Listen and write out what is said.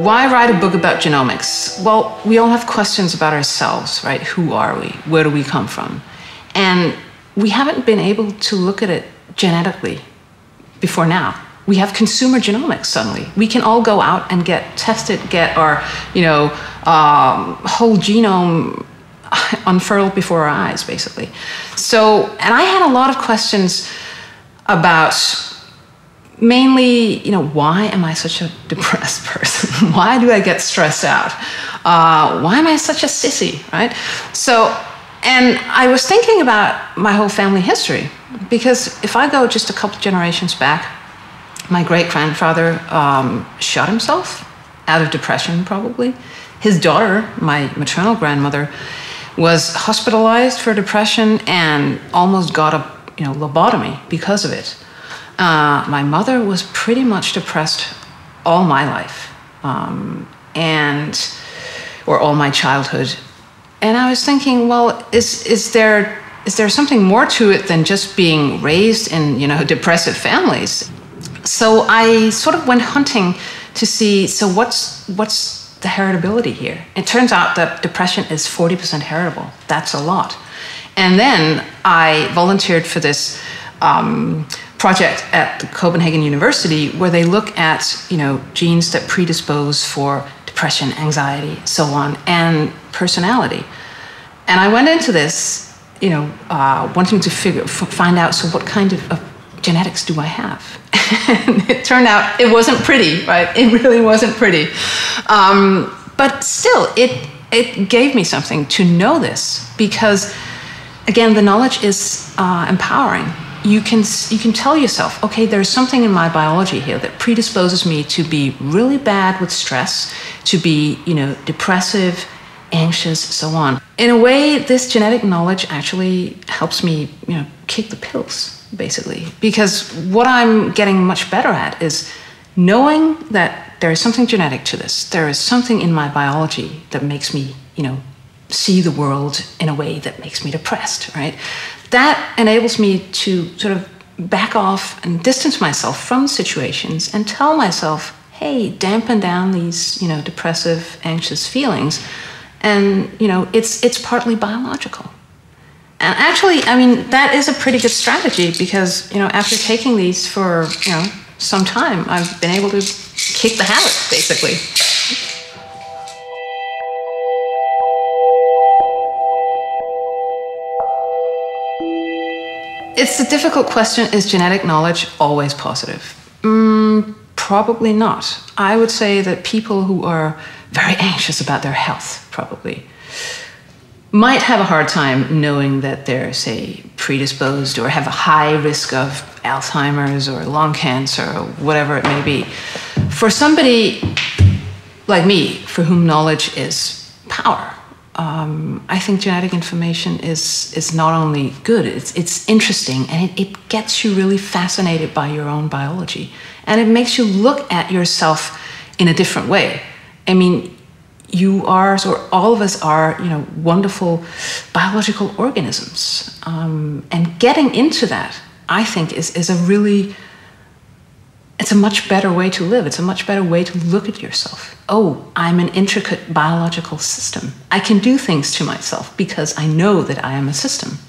Why write a book about genomics? Well, we all have questions about ourselves, right? Who are we? Where do we come from? And we haven't been able to look at it genetically before now. We have consumer genomics suddenly. We can all go out and get tested, get our, whole genome unfurled before our eyes, basically. So, and I had a lot of questions about mainly, why am I such a depressed person? Why do I get stressed out? Why am I such a sissy, right? So, and I was thinking about my whole family history, because if I go just a couple generations back, my great-grandfather shot himself out of depression, probably. His daughter, my maternal grandmother, was hospitalized for depression and almost got a lobotomy because of it. My mother was pretty much depressed all my life, or all my childhood. And I was thinking, well, is there something more to it than just being raised in depressive families? So I sort of went hunting to see, so what's the heritability here? It turns out that depression is 40% heritable. That's a lot. And then I volunteered for this project at the Copenhagen University, where they look at genes that predispose for depression, anxiety, so on, and personality. And I went into this, wanting to find out, so what kind of genetics do I have? And it turned out it wasn't pretty, right? It really wasn't pretty. But still, it gave me something to know this, because, again, the knowledge is empowering. You can tell yourself, okay, there's something in my biology here that predisposes me to be really bad with stress, to be, depressive, anxious, so on. In a way, this genetic knowledge actually helps me, kick the pills, basically. Because what I'm getting much better at is knowing that there is something genetic to this. There is something in my biology that makes me, see the world in a way that makes me depressed, right? That enables me to sort of back off and distance myself from situations and tell myself, hey, dampen down these, depressive, anxious feelings. And, it's partly biological. And actually, that is a pretty good strategy, because, after taking these for, some time, I've been able to kick the habit, basically. It's a difficult question. Is genetic knowledge always positive? Probably not. I would say that people who are very anxious about their health probably might have a hard time knowing that they're, say, predisposed or have a high risk of Alzheimer's or lung cancer or whatever it may be. For somebody like me, for whom knowledge is power, I think genetic information is not only good, it's interesting, and it gets you really fascinated by your own biology. And it makes you look at yourself in a different way. You are, or all of us are, wonderful biological organisms. And getting into that, I think, is a really, it's a much better way to live. It's a much better way to look at yourself. Oh, I'm an intricate biological system. I can do things to myself because I know that I am a system.